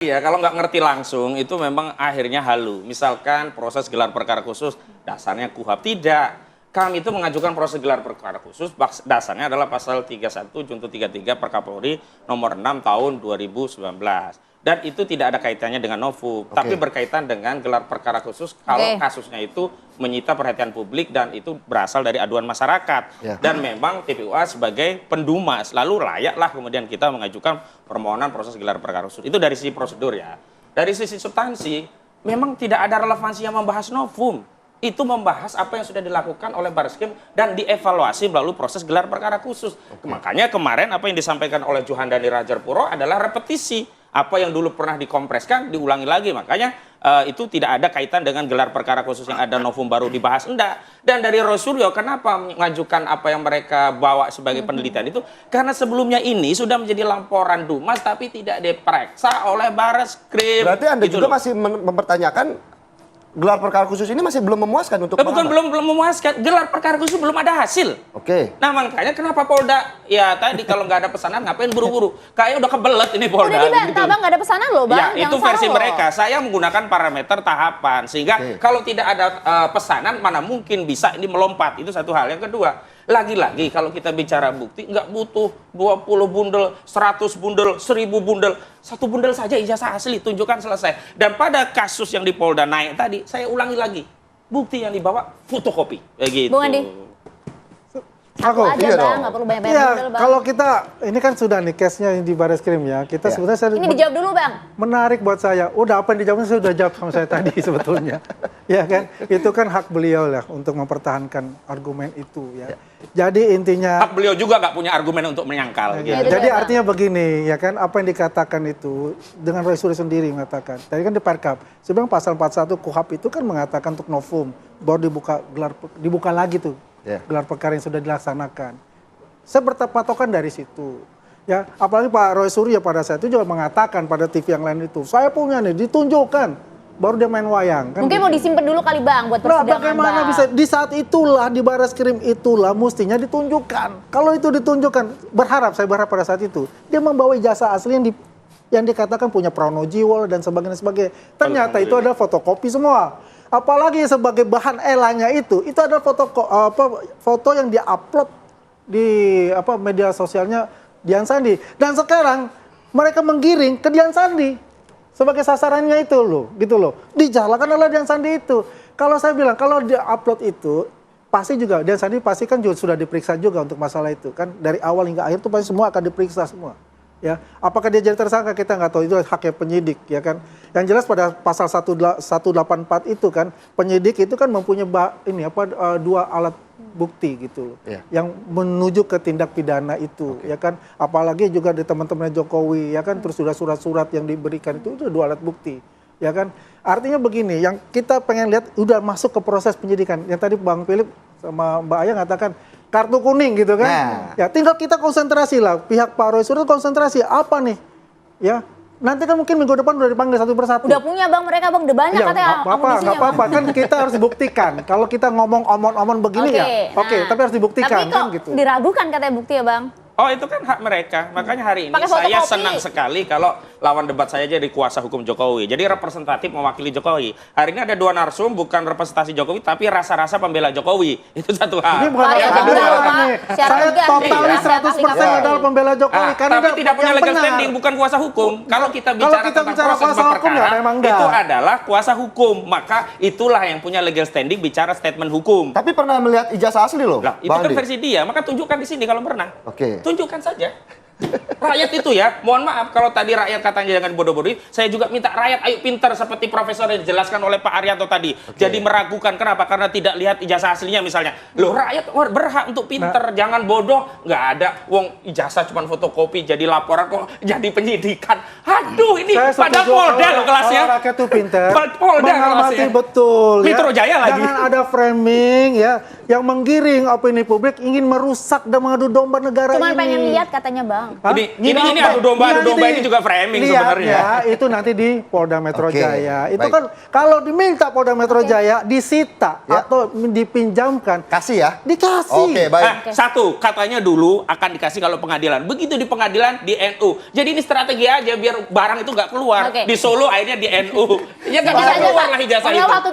Ya, kalau nggak ngerti langsung itu memang akhirnya halu. Misalkan proses gelar perkara khusus dasarnya KUHP. Tidak. Kami itu mengajukan proses gelar perkara khusus dasarnya adalah pasal 31 junto 33 Perkapolri nomor 6 tahun 2019. Dan itu tidak ada kaitannya dengan novum, tapi berkaitan dengan gelar perkara khusus kalau kasusnya itu menyita perhatian publik dan itu berasal dari aduan masyarakat. Dan memang TPUA sebagai pendumas, lalu layaklah kemudian kita mengajukan permohonan proses gelar perkara khusus. Itu dari sisi prosedur ya. Dari sisi substansi, memang tidak ada relevansi yang membahas novum. Itu membahas apa yang sudah dilakukan oleh Barreskrim dan dievaluasi melalui proses gelar perkara khusus. Makanya kemarin apa yang disampaikan oleh Juhandani Rajarpuro adalah repetisi. Apa yang dulu pernah dikompreskan, diulangi lagi. Makanya itu tidak ada kaitan dengan gelar perkara khusus yang ada novum baru dibahas. Enggak. Dan dari Roy Suryo, kenapa mengajukan apa yang mereka bawa sebagai penelitian itu? Karena sebelumnya ini sudah menjadi laporan Dumas, tapi tidak diperiksa oleh Barreskrim. Berarti Anda gitu juga masih mempertanyakan gelar perkara khusus ini masih belum memuaskan untuk bukan belum memuaskan, gelar perkara khusus belum ada hasil. Nah makanya kenapa Polda ya tadi kalau nggak ada pesanan ngapain buru-buru? Kayaknya udah kebelet ini Polda. Udah dibantah Bang, nggak ada pesanan loh Bang. Ya itu versi mereka. Saya menggunakan parameter tahapan sehingga kalau tidak ada pesanan mana mungkin bisa ini melompat. Itu satu hal. Yang kedua, lagi-lagi kalau kita bicara bukti nggak butuh 20 bundel, 100 bundel, 1000 bundel. Satu bundel saja ijazah asli, tunjukkan selesai. Dan pada kasus yang di Polda naik tadi, saya ulangi lagi. Bukti yang dibawa fotokopi. Begitu. Bung Andi. Aku aja iya Bang, nggak perlu banyak-banyak bundel Bang. Kalau kita, ini kan sudah nih case-nya di Barreskrim ya. Kita sebenarnya ini dijawab dulu Bang. Menarik buat saya. Udah apa yang dijawabnya saya sudah jawab sama saya tadi sebetulnya. Ya kan? Itu kan hak beliau lah untuk mempertahankan argumen itu ya. Jadi intinya hak beliau juga nggak punya argumen untuk menyangkal. Ya, jadi artinya begini ya kan, apa yang dikatakan itu dengan Roy Suryo sendiri mengatakan. Tadi kan di Perkap, sebenarnya pasal 41 KUHP itu kan mengatakan untuk novum baru dibuka lagi tuh. Gelar perkara yang sudah dilaksanakan. Saya berpatokan dari situ. Ya, apalagi Pak Roy Suryo pada saat itu juga mengatakan pada TV yang lain itu, saya punya nih, ditunjukkan. Baru dia main wayang. Kan mungkin mau disimpan dulu kali Bang buat persidangan. Nah, bagaimana bisa di saat itulah di Barreskrim itulah mestinya ditunjukkan. Kalau itu ditunjukkan, saya berharap pada saat itu dia membawa ijazah asli yang dikatakan punya Pronojiwol dan sebagainya. Ternyata itu ada fotokopi semua. Apalagi sebagai bahan elanya itu ada foto yang dia-upload di media sosialnya Dian Sandi. Dan sekarang mereka menggiring ke Dian Sandi sebagai sasarannya itu loh, gitu loh. Dijalankan oleh Dian Sandi itu. Kalau saya bilang kalau dia upload itu pasti juga Dian Sandi pasti kan juga sudah diperiksa juga untuk masalah itu kan, dari awal hingga akhir itu pasti semua akan diperiksa semua. Ya, apakah dia jadi tersangka kita nggak tahu, itu haknya penyidik ya kan. Yang jelas pada pasal 184 itu kan penyidik itu kan mempunyai dua alat bukti gitu loh, yang menuju ke tindak pidana itu ya kan. Apalagi juga di teman-teman Jokowi ya kan, terus sudah surat-surat yang diberikan itu dua alat bukti ya kan. Artinya begini, yang kita pengen lihat udah masuk ke proses penyidikan. Yang tadi Bang Philip sama Mbak Aya ngatakan kartu kuning gitu kan. Ya tinggal kita konsentrasi lah, pihak Pak Roy Suryo konsentrasi apa nih ya. Nanti kan mungkin minggu depan udah dipanggil satu persatu. Udah punya Bang mereka Bang, udah banyak katanya. Nggak apa-apa, kan kita harus buktikan. Kalau kita ngomong omong-omong begini tapi harus dibuktikan. Tapi kok kan, gitu. diragukan katanya bukti ya Bang? Oh itu kan hak mereka, makanya hari ini saya senang sekali kalau lawan debat saya jadi kuasa hukum Jokowi. Jadi representatif mewakili Jokowi. Hari ini ada dua narsum, bukan representasi Jokowi, tapi rasa-rasa pembela Jokowi. Itu satu hal. Ini bukan yang kedua nih. Saya totalis 100% adalah pembela Jokowi. Tapi tidak punya legal standing, bukan kuasa hukum. Kalau kita bicara tentang proses perkara, itu adalah kuasa hukum. Maka itulah yang punya legal standing bicara statement hukum. Tapi pernah melihat ijazah asli loh? Lah, itu kan versi dia, maka tunjukkan di sini kalau pernah. Tunjukkan saja. Rakyat itu ya, mohon maaf kalau tadi rakyat katanya jangan bodoh-bodoh, saya juga minta rakyat ayo pintar seperti profesor yang dijelaskan oleh Pak Arianto tadi. Jadi meragukan kenapa? Karena tidak lihat ijazah aslinya misalnya. Loh rakyat berhak untuk pintar, jangan bodoh. Nggak ada, wong ijazah cuma fotokopi jadi laporan kok jadi penyidikan. Aduh ini pada Polda loh kelasnya. Kalau rakyat itu pintar, Polda mengamati betul ya. Metro Jaya lagi. Jangan ada framing ya yang menggiring opini publik ingin merusak dan mengadu domba negara Cuman ini. pengen lihat katanya Bang. Hah? Ini adu domba ini juga framing sebenarnya. Ya, itu nanti di Polda Metro Oke, Jaya. Itu baik. kan kalau diminta Polda Metro Jaya disita Ya. atau dipinjamkan, Kasih ya. dikasih. Oke, baik. Satu, katanya dulu akan dikasih kalau pengadilan. Begitu di pengadilan, di NU. Jadi ini strategi aja biar barang itu nggak keluar. Oke. Di Solo akhirnya di NU. Ya nggak Bisa bisa aja, keluar Pak. lah ijazah Karena itu. waktu